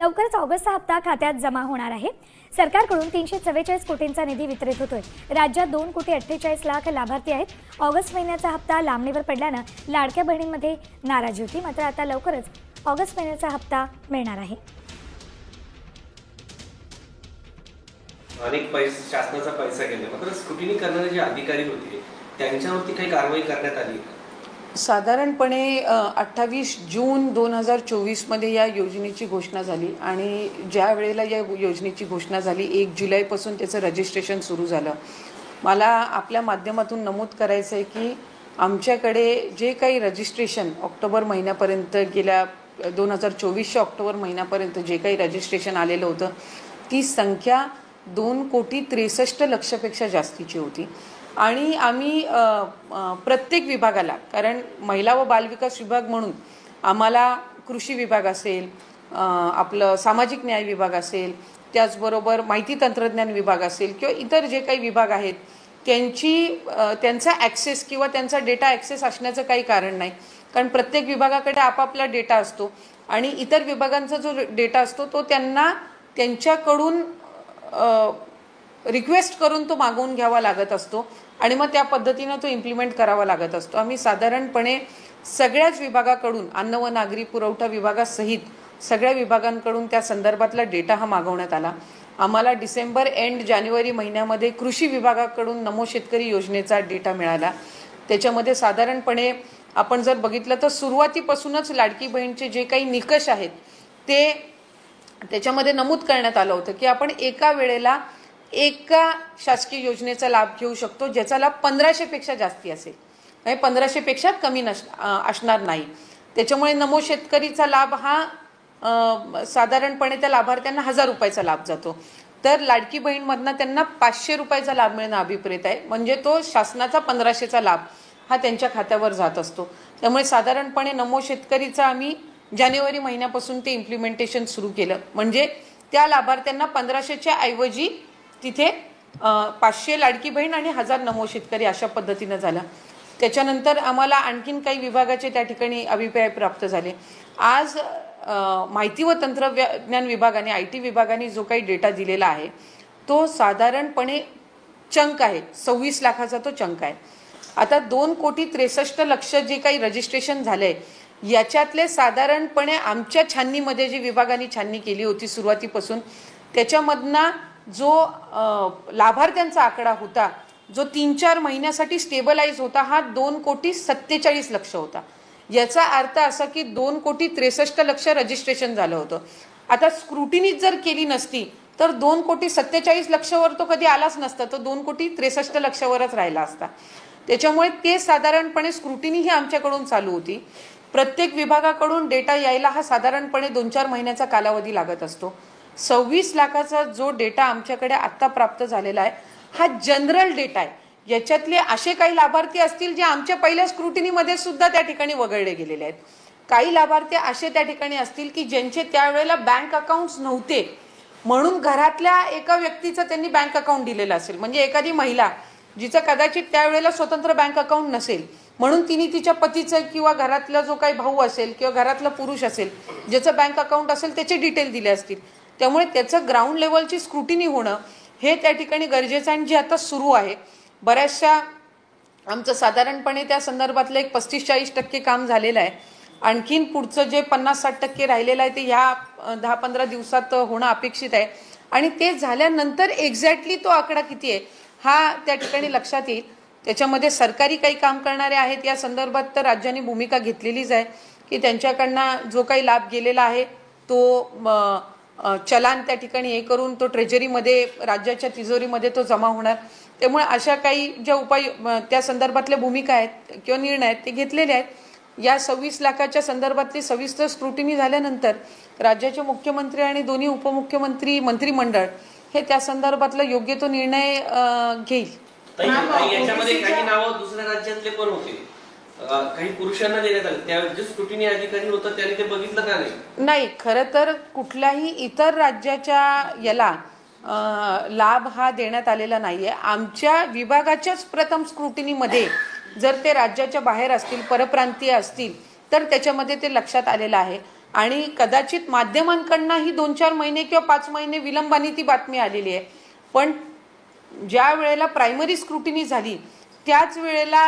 लवकरच ऑगस्टचा हप्ता खात्यात जमा होणार आहे। सरकारकडून 344 कोटींचा निधी वितरित होतोय। राज्यात 2,48,00,000 लाभार्थी आहेत। ऑगस्ट महिन्याचा हप्ता लांबणीवर पडल्याने लाडक्या बहिणींमध्ये नाराजी होती, मात्र आता लवकरच ऑगस्ट महिन्याचा हप्ता मिळणार आहे। अनेक शासनाचा पैसा गेला, मात्र स्क्रुटिनी करणारे जे अधिकारी होते त्यांच्यावरती काही कारवाई करण्यात आली? साधारणपणे 28 जून 2024 मध्ये या योजनेची घोषणा झाली आणि ज्या वेळेला या योजनेची घोषणा झाली 1 जुलैपासून त्याचं रजिस्ट्रेशन सुरू झालं। मला आपल्या माध्यमातून नमूद करायचं आहे की आमच्याकडे जे काही रजिस्ट्रेशन ऑक्टोबर महिन्यापर्यंत गेल्या 2024च्या ऑक्टोबर महिन्यापर्यंत जे काही रजिस्ट्रेशन आलेलं होतं ती संख्या 2,63,00,000 पेक्षा जास्तीची होती। आणि आम्ही प्रत्येक विभागाला, कारण महिला व बालविकास विभाग म्हणून आम्हाला कृषी विभाग असेल, आपलं सामाजिक न्याय विभाग असेल, त्याचबरोबर माहिती तंत्रज्ञान विभाग असेल किंवा इतर जे काही विभाग आहेत त्यांचा ॲक्सेस किंवा त्यांचा डेटा ॲक्सेस असण्याचं काही कारण नाही, कारण प्रत्येक विभागाकडे आपापला डेटा असतो आणि इतर विभागांचा जो डेटा असतो तो त्यांच्याकडून रिक्वेस्ट करून तो मागवून घ्यावा लागत असतो आणि मग त्या पद्धतीने तो इम्प्लिमेंट करावा लागत असतो। आम्ही साधारणपणे सगळ्याच विभागाकडून, अन्न व नागरी पुरवठा विभागासहित सगळ्या विभागांकडून त्या संदर्भातला डेटा हा मागवण्यात आला। आम्हाला डिसेंबर एंड जानेवारी महिन्यामध्ये कृषी विभागाकडून नमो शेतकरी योजनेचा डेटा मिळाला। त्याच्यामध्ये साधारणपणे आपण जर बघितलं तर सुरुवातीपासूनच लाडकी बहीणचे जे काही निकष आहेत ते त्याच्यामध्ये नमूद करण्यात आलं होतं की आपण एका वेळेला एका शासकीय योजनेचा लाभ घेऊ शकतो ज्याचा लाभ 1500 पेक्षा जास्ती असेल, म्हणजे 1500 पेक्षा कमी असणार नाही। त्याच्यामुळे नमो शेतकरीचा लाभ हा साधारणपणे त्या लाभार्थ्यांना 1000 रुपयाचा लाभ जातो, तर लाडकी बहीणमधनं त्यांना 500 रुपयाचा लाभ मिळणं अभिप्रेत आहे, म्हणजे तो शासनाचा 1500चा लाभ हा त्यांच्या खात्यावर जात असतो। त्यामुळे साधारणपणे नमो शेतकरीचा आम्ही जानेवारी महिन्यापासून ते इम्प्लिमेंटेशन सुरू केलं, म्हणजे त्या लाभार्थ्यांना 1500च्या ऐवजी तिथे 500 लाडकी बहीण आणि 1000 नमो शेतकरी अशा पद्धतीने झाला। त्याच्यानंतर आम्हाला आणखीन काही विभागाचे त्या ठिकाणी अभिप्राय प्राप्त झाले। आज माहिती व तंत्रज्ञान विभागाने, IT विभागाने जो काही डेटा दिलेला आहे तो साधारणपणे चंक आहे, 26 लाखाचा तो चंक आहे। आता 2,63,00,000 जे काही रजिस्ट्रेशन झालंय याच्यातले साधारणपणे आमच्या छाननीमध्ये जी विभागाने छाननी केली होती सुरुवातीपासून त्याच्यामधना जो लाभार्थ्यांचा आकडा होता जो 3-4 महिन्यासाठी स्टेबलाइज होता हा 2,47,00,000 होता। याचा अर्थ असा की 2,63,00,000 रजिस्ट्रेशन झालं होतं। आता स्क्रुटिनी जर केली नसती तर 2,47,00,000 वर तो कधी आलाच नसता, तो 2,63,00,000 वरच राहिला असता। त्याच्यामुळे ते साधारणपणे स्क्रुटिनी ही आमच्याकडून चालू होती। प्रत्येक विभागाकडून डेटा यायला हा साधारणपणे 2-4 महिन्याचा कालावधी लागत असतो। 26 लाखाचा जो डेटा आमच्याकडे आता प्राप्त झालेला आहे हा जनरल डेटा आहे। याच्यातले असे काही लाभार्थी असतील जे आमच्या पहिल्या स्क्रुटिनीमध्ये सुद्धा त्या ठिकाणी वगळले गेलेले आहेत। काही लाभार्थी असे त्या ठिकाणी असतील की ज्यांचे त्यावेळेला बँक अकाउंट्स नव्हते म्हणून घरातल्या एका व्यक्तीचं त्यांनी बँक अकाउंट दिलेलं असेल, म्हणजे एखादी महिला जिचं कदाचित त्यावेळेला स्वतंत्र बँक अकाउंट नसेल म्हणून तिने तिच्या पतीचं किंवा घरातला जो काही भाऊ असेल किंवा घरातला पुरुष असेल ज्याचं बँक अकाउंट असेल त्याचे डिटेल दिले असतील। त्यामुळे त्याचं ग्राउंड लेवलची स्क्रुटिनी होणं हे त्या ठिकाणी गरजेचं आहे आणि जे आता सुरू आहे। बऱ्याचशा आमचं साधारणपणे त्या संदर्भातलं एक 35-40% काम झालेलं आहे। आणखीन पुढचं जे 50-60% राहिलेलं आहे ते ह्या 10-15 दिवसात होणं अपेक्षित आहे आणि ते झाल्यानंतर एक्झॅक्टली तो आकडा किती आहे हा त्या ठिकाणी लक्षात येईल। त्याच्यामध्ये सरकारी काही काम करणारे आहेत या संदर्भात तर राज्याने भूमिका घेतलेलीच आहे की त्यांच्याकडनं जो काही लाभ गेलेला आहे तो चलान त्या ठिकाणी हे करून तो ट्रेजरीमध्ये, राज्याच्या तिजोरीमध्ये तो जमा होणार। त्यामुळे अशा काही ज्या त्या संदर्भातल्या भूमिका आहेत किंवा निर्णय आहेत ते घेतलेले आहेत। या 26 लाखाच्या संदर्भातली सविस्तर स्क्रुटिनी झाल्यानंतर राज्याचे मुख्यमंत्री आणि दोन्ही उपमुख्यमंत्री, मंत्रिमंडळ हे त्या संदर्भातला योग्य तो निर्णय घेईल। याच्यामध्ये काही नावं दुसऱ्या राज्यातले पण होते, काही पुरुषांना देण्यात आले, त्या जे स्क्रुटिनी अधिकारी होता त्यांनी ते बघितलं का नाही? खरं तर कुठल्याही इतर राज्याच्या याला लाभ हा देण्यात आलेला नाहीये। आमच्या विभागाच्याच प्रथम स्क्रुटिनीमध्ये जर ते राज्याच्या बाहेर असतील, परप्रांतीय असतील तर त्याच्यामध्ये ते लक्षात आलेलं आहे। आणि कदाचित माध्यमांकडनं ही 2-4 महिने किंवा 5 महिने विलंबाने ती बातमी आलेली आहे, पण ज्या वेळेला प्रायमरी स्क्रुटिनी झाली त्याच वेळेला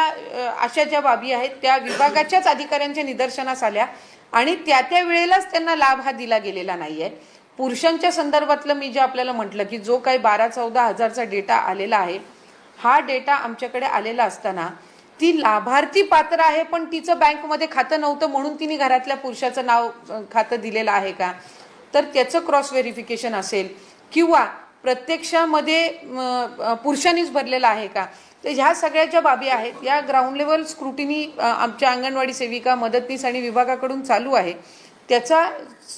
अशा ज्या बाबी आहेत त्या विभागाच्याच अधिकाऱ्यांच्या निदर्शनास आल्या आणि त्या वेळेलाच त्यांना लाभ हा दिला गेलेला नाहीये. पुरुषांच्या संदर्भातलं मी जे आपल्याला म्हटलं की जो काही 12-14 हजारचा डेटा आलेला आहे, हा डेटा आमच्याकडे आलेला असताना ती लाभार्थी पात्र आहे पण तिचं बँकमध्ये खातं नव्हतं म्हणून तिने घरातल्या पुरुषाचं नाव खातं दिलेलं आहे का, तर त्याचं क्रॉस व्हेरिफिकेशन असेल किंवा प्रत्यक्षामध्ये पुरुषांनीच भरलेला आहे का, तर ह्या सगळ्या ज्या बाबी आहेत या ग्राउंड लेवल स्क्रुटिनी आमच्या अंगणवाडी सेविका, मदतनीस आणि विभागाकडून चालू आहे. त्याचा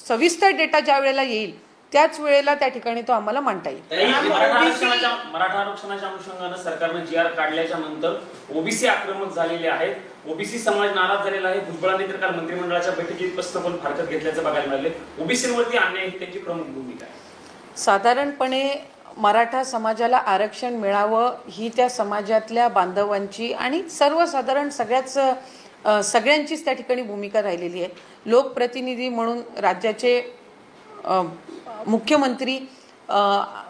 सविस्तर डेटा ज्या वेळेला येईल त्याच वेळेला त्या ठिकाणी तो आम्हाला मांडता येईल. मराठा आरक्षणाच्या अनुषंगानं सरकारनं GR काढल्याच्या नंतर ओबीसी आक्रमक झालेले आहेत, ओबीसी समाज नाराज झालेला आहे. भुजबळांनी तर काल मंत्रिमंडळाच्या बैठकीत स्पष्ट पण फारकत घेतल्याचं बघायला मिळाले. ओबीसीवरती अन्याय ही त्यांची प्रमुख भूमिका आहे. साधारणपणे मराठा समाजाला आरक्षण मिळावं ही त्या समाजातल्या बांधवांची आणि सर्वसाधारण सगळ्यांचीच त्या ठिकाणी भूमिका राहिलेली आहे. लोकप्रतिनिधी म्हणून राज्याचे मुख्यमंत्री,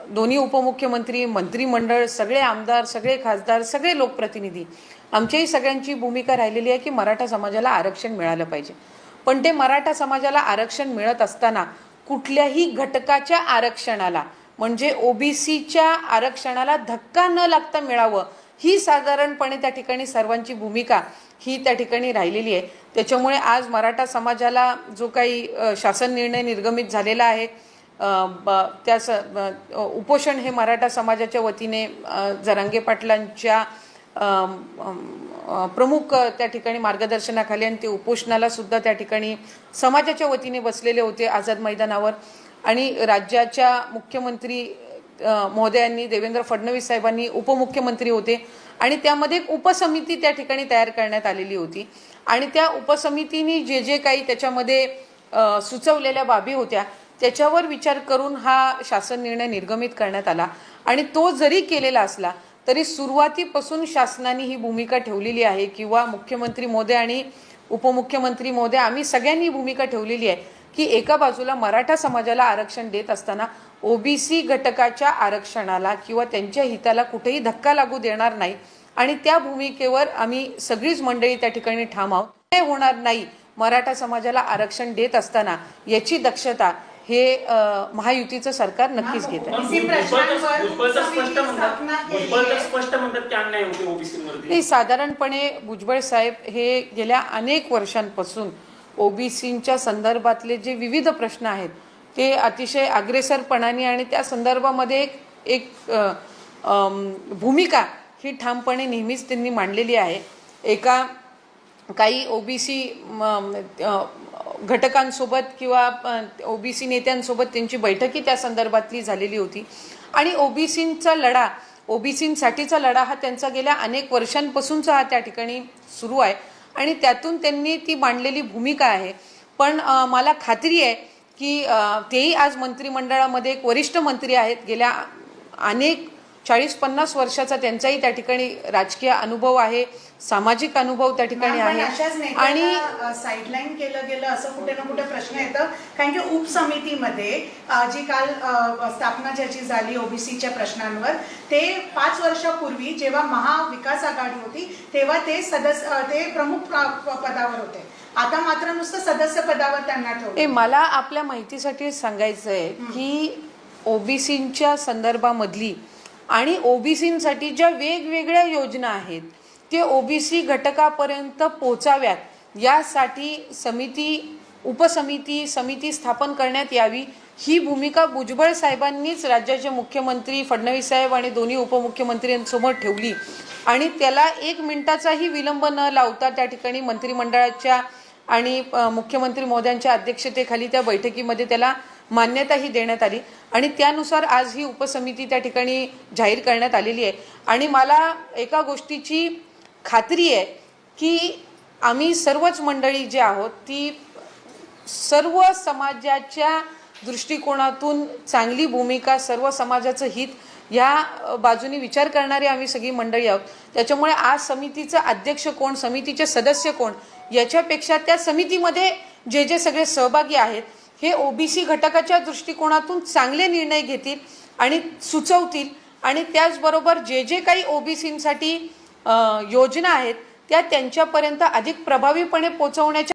दोन्ही उपमुख्यमंत्री, मंत्रिमंडळ, सगळे आमदार, सगळे खासदार, सगळे लोकप्रतिनिधी, आमच्याही सगळ्यांची भूमिका राहिलेली आहे की मराठा समाजाला आरक्षण मिळालं पाहिजे. पण ते मराठा समाजाला आरक्षण मिळत असताना कुठल्याही घटकाच्या आरक्षणाला म्हणजे ओबीसीच्या आरक्षणाला धक्का न लागता मिळावं ही साधारणपणे त्या ठिकाणी सर्वांची भूमिका ही त्या ठिकाणी राहिलेली आहे. त्याच्यामुळे आज मराठा समाजाला जो काही शासन निर्णय निर्गमित झालेला आहे त्या उपोषण हे मराठा समाजाच्या वतीने जरांगे पाटलांच्या प्रमुख त्या ठिकाणी मार्गदर्शनाखाली आणि ते उपोषणाला सुद्धा त्या ठिकाणी समाजाच्या वतीने बसलेले होते आझाद मैदानावर. आणि राज्याच्या मुख्यमंत्री महोदयांनी, देवेंद्र फडणवीस साहेबांनी उपमुख्यमंत्री होते आणि त्यामध्ये एक उपसमिती त्या ठिकाणी तयार करण्यात आलेली होती आणि त्या उपसमितीने जे काही त्याच्यामध्ये सुचवलेल्या बाबी होत्या त्याच्यावर विचार करून हा शासन निर्णय निर्गमित करण्यात आला. आणि तो जरी केलेला असला तरी सुरुवातीपासून शासनाने ही भूमिका ठेवलेली आहे किंवा मुख्यमंत्री महोदय आणि उपमुख्यमंत्री महोदय आम्ही सगळ्यांनी भूमिका ठेवलेली आहे की एका बाजूला मराठा समाजाला आरक्षण देत असताना ओबीसी घटकाच्या आरक्षणाला किंवा त्यांच्या हिताला कुठेही धक्का लागू देणार नाही आणि त्या भूमिकेवर आम्ही सगळीच मंडळी त्या ठिकाणी ठाम आहोत. काय होणार नाही मराठा समाजाला आरक्षण देत असताना याची दक्षता हे महायुतीचं सरकार नक्कीच घेत आहे. नाही, साधारणपणे भुजबळ साहेब हे गेल्या अनेक वर्षांपासून ओबीसींच्या संदर्भातले जे विविध प्रश्न आहेत ते अतिशय अग्रेसरपणाने आणि त्या संदर्भामध्ये एक भूमिका ही ठामपणे नेहमीच त्यांनी मांडलेली आहे. काही ओबीसी घटकांसोबत किंवा ओबीसी नेत्यांसोबत त्यांची बैठकी त्या संदर्भातली झालेली होती आणि ओबीसींसाठीचा लढा हा त्यांचा गेल्या अनेक वर्षांपासूनचा हा त्या ठिकाणी सुरू आहे आणि त्यातून त्यांनी ती मांडलेली भूमिका आहे. पण मला खात्री आहे की तेही आज मंत्रिमंडळामध्ये एक वरिष्ठ मंत्री आहेत. गेल्या अनेक 40-50 वर्षाचा त्यांचाही त्या ठिकाणी राजकीय अनुभव आहे, सामाजिक अनुभव त्या ठिकाणी आहे आणि साईडलाईन केलं गेलं असं कुठे ना कुठे प्रश्न येतं. कारण की उपसमितीमध्ये जी काल स्थापना ज्याची झाली ओबीसीच्या प्रश्नांवर ते 5 वर्षापूर्वी जेव्हा महाविकास आघाडी होती तेव्हा ते प्रमुख पदावर होते. आता मात्र नुसतं सदस्य पदावर त्यांना ठेवलं. मला आपल्या माहितीसाठी सांगायचं आहे की ओबीसींच्या संदर्भामधली आणि ओबीसींसाठी ज्या वेगवेगळ्या योजना आहेत ते ओबीसी घटकापर्यंत पोहोचाव्यात यासाठी समिती स्थापन करण्यात यावी ही भूमिका भुजबळ साहेबांनीच राज्याचे मुख्यमंत्री फडणवीस साहेब आणि दोन्ही उपमुख्यमंत्र्यांसमोर ठेवली आणि त्याला 1 मिनिटाचाही विलंब न लावता त्या ठिकाणी मंत्रिमंडळाच्या आणि मुख्यमंत्री महोदयांच्या अध्यक्षतेखाली त्या बैठकीमध्ये त्याला मान्यताही देण्यात आली आणि त्यानुसार आज ही उपसमिती त्या ठिकाणी जाहीर करण्यात आलेली आहे. आणि मला एका गोष्टीची खात्री आहे की आम्ही सर्वच मंडळी जे आहोत ती सर्व समाजाच्या दृष्टिकोनातून चांगली भूमिका, सर्व समाजाचं हित या बाजूनी विचार करणारी आम्ही सगळी मंडळी आहोत. त्याच्यामुळे आज समितीचं अध्यक्ष कोण, समितीचे सदस्य कोण, याच्यापेक्षा त्या समितीमध्ये जे जे सगळे सहभागी आहेत हे ओबीसी घटकाच्या दृष्टिकोनातून चांगले निर्णय घेतील आणि सुचवतील आणि त्याचबरोबर जे जे काही ओबीसींसाठी योजना आहेत त्या त्यांच्यापर्यंत अधिक प्रभावीपणे पोहोचवण्याच्या